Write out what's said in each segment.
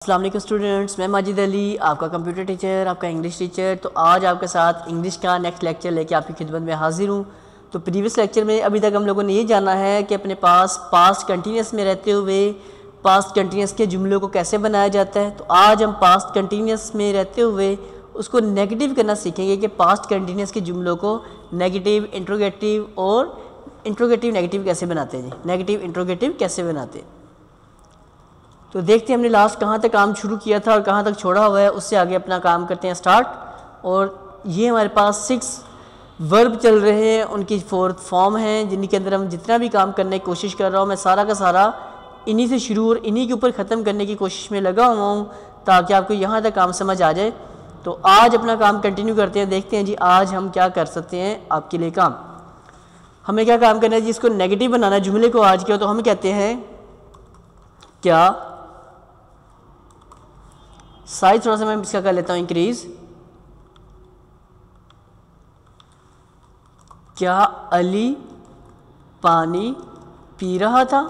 अस्सलाम वालेकुम स्टूडेंट्स, मैं माजिद अली, आपका कंप्यूटर टीचर, आपका इंग्लिश टीचर। तो आज आपके साथ इंग्लिश का नेक्स्ट लेक्चर लेके आपकी खिदमत में हाजिर हूँ। तो प्रीवियस लेक्चर में अभी तक हम लोगों ने ये जाना है कि अपने पास पास्ट कंटिन्यूस में रहते हुए पास्ट कंटिन्यूस के जुमलों को कैसे बनाया जाता है। तो आज हम पास्ट कंटिन्यूस में रहते हुए उसको नेगेटिव करना सीखेंगे कि पास्ट कंटिन्यूस के जुमलों को नेगेटिव, इंट्रोगेटिव और इंट्रोगेटिव नेगेटिव कैसे बनाते हैं जी, नेगेटिव इंट्रोगेटिव कैसे बनाते हैं। तो देखते हैं हमने लास्ट कहाँ तक काम शुरू किया था और कहाँ तक छोड़ा हुआ है, उससे आगे अपना काम करते हैं स्टार्ट। और ये हमारे पास 6 वर्ब चल रहे हैं, उनकी 4th फॉर्म है जिनके अंदर हम जितना भी काम करने की कोशिश कर रहा हूँ, मैं सारा का सारा इन्हीं से शुरू और इन्हीं के ऊपर ख़त्म करने की कोशिश में लगा हुआ हूँ ताकि आपको यहाँ तक काम समझ आ जाए। तो आज अपना काम कंटिन्यू करते हैं, देखते हैं जी आज हम क्या कर सकते हैं आपके लिए काम। हमें क्या काम करना है जी, इसको नेगेटिव बनाना है जुमले को आज के। तो हम कहते हैं क्या, साइज थोड़ा सा मैं इसका कर लेता हूँ इंक्रीज, क्या अली पानी पी रहा था।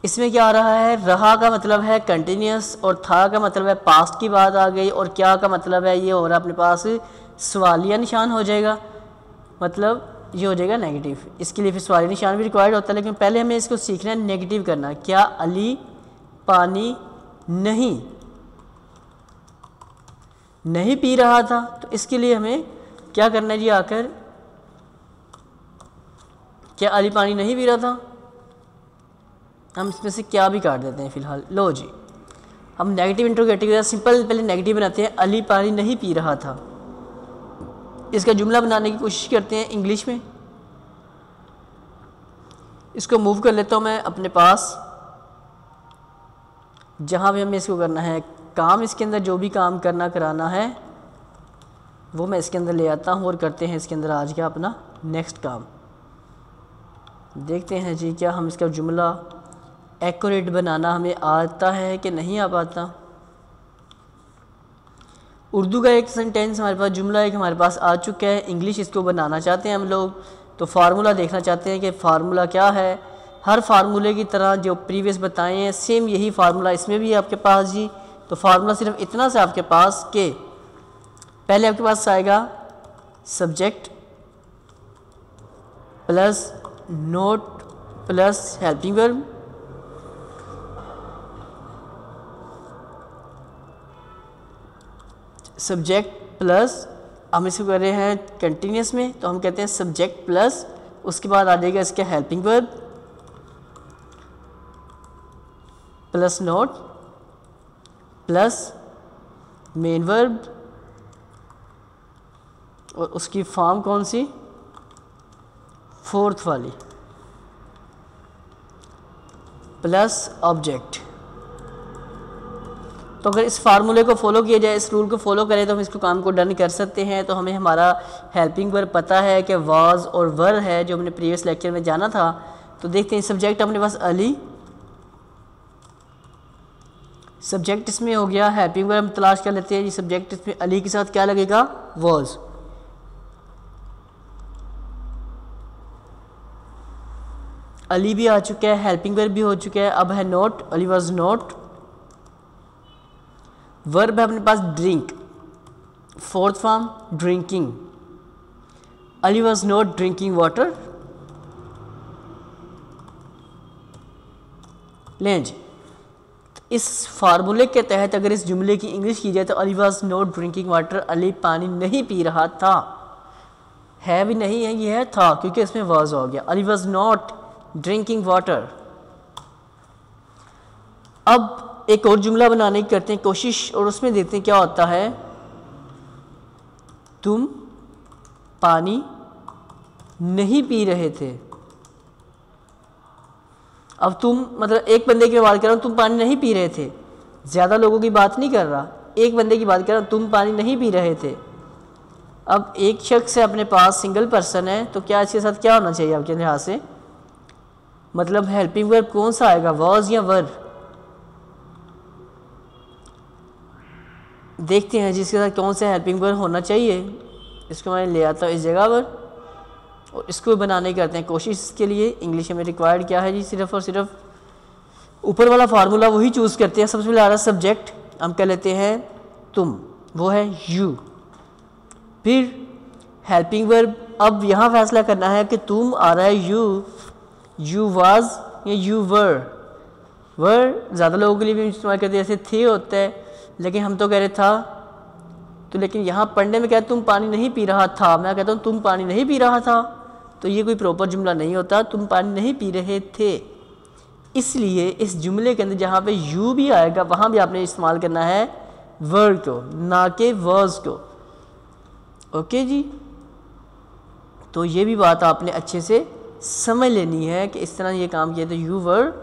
इसमें क्या आ रहा है, रहा का मतलब है कंटिन्यूस और था का मतलब है पास्ट की बात आ गई, और क्या का मतलब है ये हो रहा है अपने पास सवालिया निशान हो जाएगा, मतलब ये हो जाएगा नेगेटिव। इसके लिए फिर सवाली निशान भी रिक्वायर्ड होता है, लेकिन पहले हमें इसको सीखना है नेगेटिव करना। क्या अली पानी नहीं पी रहा था। तो इसके लिए हमें क्या करना है जी, आकर क्या अली पानी नहीं पी रहा था, हम इसमें से क्या भी काट देते हैं फ़िलहाल। लो जी, हम नेगेटिव इंट्रोगेटिव सिंपल पहले नेगेटिव बनाते हैं, अली पानी नहीं पी रहा था। इसका जुमला बनाने की कोशिश करते हैं इंग्लिश में। इसको मूव कर लेता हूँ मैं अपने पास, जहाँ भी हमें इसको करना है काम, इसके अंदर जो भी काम करना कराना है वो मैं इसके अंदर ले आता हूँ और करते हैं इसके अंदर आज का अपना नेक्स्ट काम। देखते हैं जी क्या हम इसका जुमला एक्यूरेट बनाना हमें आता है कि नहीं आ पाता। उर्दू का एक सेंटेंस हमारे पास, जुमला एक हमारे पास आ चुका है। इंग्लिश इसको बनाना चाहते हैं हम लोग, तो फार्मूला देखना चाहते हैं कि फार्मूला क्या है। हर फार्मूले की तरह जो प्रीवियस बताए हैं सेम यही फार्मूला इसमें भी है आपके पास जी। तो फार्मूला सिर्फ इतना सा आपके पास कि पहले आपके पास आएगा subject plus note plus helping verb, subject plus, हम इसको कर रहे हैं कंटिन्यूस में तो हम कहते हैं सब्जेक्ट प्लस, उसके बाद आ जाएगा इसका helping verb plus note plus main verb, और उसकी फॉर्म कौन सी, 4th वाली, प्लस ऑब्जेक्ट। तो अगर इस फार्मूले को फॉलो किया जाए, इस रूल को फॉलो करें तो हम इसको काम को डन कर सकते हैं। तो हमें हमारा हेल्पिंग वर्ब पता है कि वाज और वर है, जो हमने प्रीवियस लेक्चर में जाना था। तो देखते हैं सब्जेक्ट अपने पास अली, सब्जेक्ट इसमें हो गया, हेल्पिंग वर्ब तलाश कर लेते हैं जी। सब्जेक्ट इसमें अली के साथ क्या लगेगा, वाज। अली भी आ चुका है, हेल्पिंग वर्ब भी हो चुका है, अब है not, Ali was not. Verb है अपने पास drink, 4th form drinking, Ali was not drinking water. लें जी, इस फार्मूले के तहत अगर इस जुमले की इंग्लिश की जाए तो Ali was not drinking water, Ali पानी नहीं पी रहा था। है भी नहीं है, ये है था क्योंकि इसमें वाज हो गया, Ali was not drinking water. अब एक और जुमला बनाने की करते हैं कोशिश और उसमें देखते हैं क्या होता है। तुम पानी नहीं पी रहे थे। अब तुम मतलब एक बंदे की बात कर रहा हूँ, तुम पानी नहीं पी रहे थे, ज़्यादा लोगों की बात नहीं कर रहा, एक बंदे की बात कर रहा हूँ, तुम पानी नहीं पी रहे थे। अब एक शख्स है अपने पास, सिंगल पर्सन है, तो क्या इसके साथ क्या होना चाहिए आपके लिहाज से, मतलब हेल्पिंग वर्ब कौन सा आएगा, वाज या वर। देखते हैं जिसके साथ कौन सा हेल्पिंग वर्ब होना चाहिए। इसको मैं ले आता हूँ इस जगह पर और इसको बनाने की करते हैं कोशिश। इसके लिए इंग्लिश में रिक्वायर्ड क्या है जी, सिर्फ़ और सिर्फ ऊपर वाला फार्मूला वही चूज़ करते हैं। सबसे पहले आ रहा है सब्जेक्ट, हम कह लेते हैं तुम, वो है यू। फिर हेल्पिंग वर्ब, अब यहाँ फैसला करना है कि तुम आ रहा है यू वाज या यू वर ज़्यादा लोगों के लिए भी इस्तेमाल करते हैं, जैसे थे होता है, लेकिन हम तो कह रहे था। तो लेकिन यहाँ पढ़ने में क्या तुम पानी नहीं पी रहा था, मैं कहता हूँ तुम पानी नहीं पी रहा था, तो ये कोई प्रॉपर जुमला नहीं होता, तुम पानी नहीं पी रहे थे। इसलिए इस जुमले के अंदर जहाँ पे यू भी आएगा वहाँ भी आपने इस्तेमाल करना है वर्ड को, ना कि वर्स को। ओके जी, तो ये भी बात आपने अच्छे से समझ लेनी है कि इस तरह ये काम किया। तो you were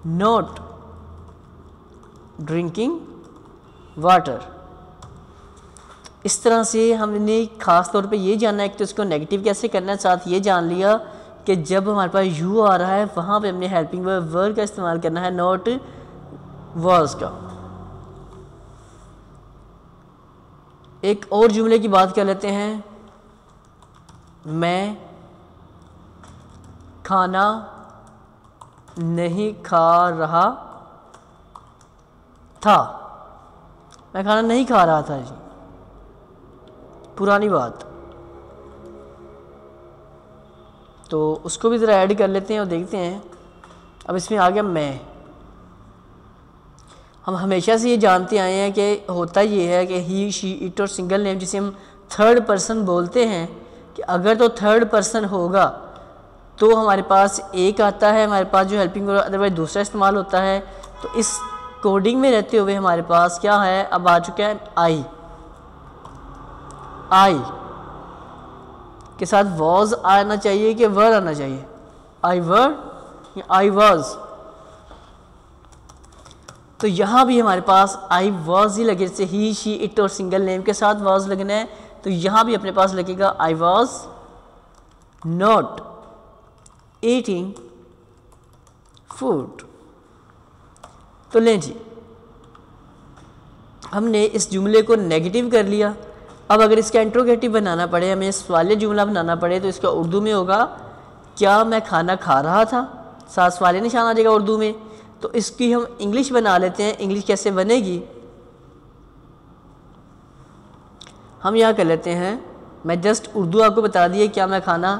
not drinking water. इस तरह से हमने ख़ास तौर पे ये जानना है कि तो इसको नेगेटिव कैसे करना है, साथ ये जान लिया कि जब हमारे पास यू आ रहा है वहाँ पे हमने हेल्पिंग वर्ब का इस्तेमाल करना है, नॉट वाज का। एक और जुमले की बात कर लेते हैं, मैं खाना नहीं खा रहा था। मैं खाना नहीं खा रहा था जी, पुरानी बात। तो उसको भी ज़रा ऐड कर लेते हैं और देखते हैं। अब इसमें आ गया मैं। हम हमेशा से ये जानते आए हैं कि होता ये है कि ही शी इट और सिंगल नेम जिसे हम थर्ड पर्सन बोलते हैं, कि अगर तो थर्ड पर्सन होगा तो हमारे पास एक आता है हमारे पास जो हेल्पिंग वर्ब, अदरवाइज दूसरा इस्तेमाल होता है। तो इस कोडिंग में रहते हुए हमारे पास क्या है, अब आ चुका है आई के साथ वॉज आना चाहिए कि वर आना चाहिए, आई वर या आई वॉज। तो यहाँ भी हमारे पास आई वॉज ही लगे, जैसे ही शी इट और सिंगल नेम के साथ वॉज लगना है, तो यहाँ भी अपने पास लगेगा I was not eating food. तो लें जी, हमने इस जुमले को नेगेटिव कर लिया। अब अगर इसका इंट्रोगेटिव बनाना पड़े, हमें सवालिया जुमला बनाना पड़े, तो इसका उर्दू में होगा क्या मैं खाना खा रहा था, साथ सवालिया निशान आ जाएगा उर्दू में। तो इसकी हम इंग्लिश बना लेते हैं। इंग्लिश कैसे बनेगी, हम यहाँ कर लेते हैं, मैं जस्ट उर्दू आपको बता दिया क्या मैं खाना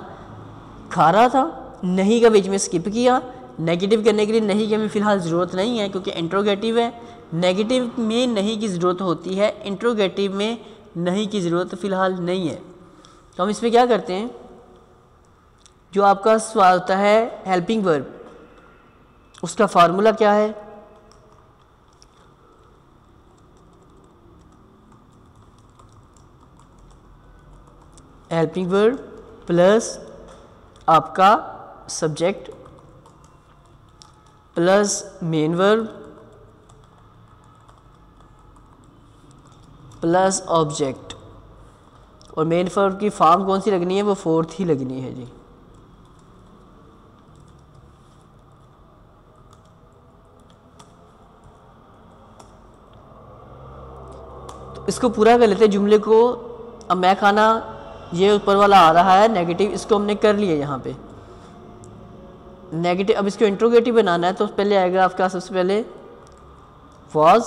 खा रहा था, नहीं का बीच में स्किप किया। नेगेटिव करने के लिए नहीं की हमें फ़िलहाल ज़रूरत नहीं है क्योंकि इंट्रोगेटिव है। नेगेटिव में नहीं की ज़रूरत होती है, इंट्रोगेटिव में नहीं की ज़रूरत फ़िलहाल नहीं है। तो हम इसमें क्या करते हैं, जो आपका सवाल होता है हेल्पिंग वर्ब, उसका फार्मूला क्या है, हेल्पिंग वर्ब प्लस आपका subject plus main verb plus object. और मेन वर्ब की फॉर्म कौन सी लगनी है, वो फोर्थ ही लगनी है जी। तो इसको पूरा कर लेते हैं जुमले को। अब मैं खाना, ये ऊपर वाला आ रहा है नेगेटिव, इसको हमने कर लिया यहाँ पे नेगेटिव। अब इसको इंट्रोगेटिव बनाना है तो पहले आएगा आपका सबसे पहले वॉज,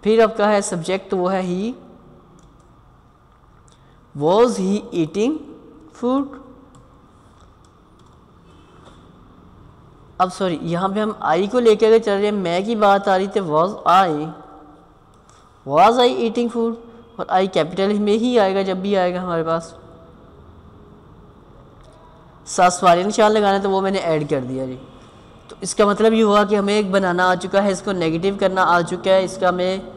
फिर आपका है सब्जेक्ट, तो वो है ही, वॉज ही ईटिंग फूड। अब सॉरी, यहाँ पे हम आई को लेकर के चल रहे हैं, मैं की बात आ रही थी, वॉज आई ईटिंग फूड, और आई कैपिटल में ही आएगा जब भी आएगा हमारे पास। साथ सवालिया निशान लगाना, तो वो मैंने ऐड कर दिया जी। तो इसका मतलब ये हुआ कि हमें एक बनाना आ चुका है, इसको नेगेटिव करना आ चुका है, इसका हमें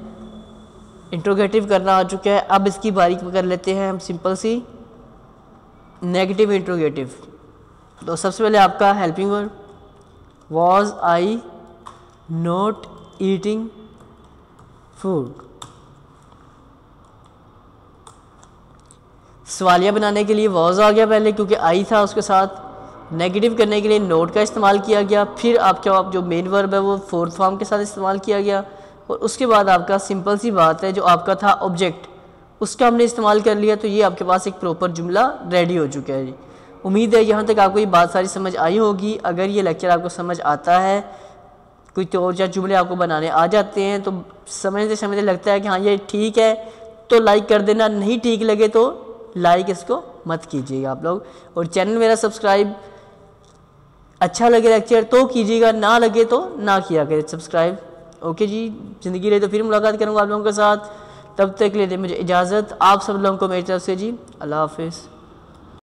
इंट्रोगेटिव करना आ चुका है। अब इसकी बारीक कर लेते हैं हम, सिंपल सी नेगेटिव इंट्रोगेटिव। तो सबसे पहले आपका helping verb, was I not eating food. सवालिया बनाने के लिए वॉज आ गया पहले क्योंकि आई था उसके साथ। नेगेटिव करने के लिए नोट का इस्तेमाल किया गया, फिर आपका जो मेन वर्ब है वो फोर्थ फॉर्म के साथ इस्तेमाल किया गया, और उसके बाद आपका सिंपल सी बात है जो आपका था ऑब्जेक्ट, उसका हमने इस्तेमाल कर लिया। तो ये आपके पास एक प्रॉपर जुमला रेडी हो चुका है जी। उम्मीद है यहाँ तक आपको ये बात सारी समझ आई होगी। अगर ये लेक्चर आपको समझ आता है कोई तो चार जुमले आपको बनाने आ जाते हैं तो समझते समझते लगता है कि हाँ ये ठीक है तो लाइक कर देना, नहीं ठीक लगे तो लाइक इसको मत कीजिएगा आप लोग। और चैनल मेरा सब्सक्राइब अच्छा लगे लेक्चर तो कीजिएगा, ना लगे तो ना किया करें सब्सक्राइब। ओके जी, ज़िंदगी रहे तो फिर मुलाकात करूँगा आप लोगों के साथ, तब तक के लिए दे मुझे इजाज़त। आप सब लोगों को मेरी तरफ से जी अल्लाह हाफिज़।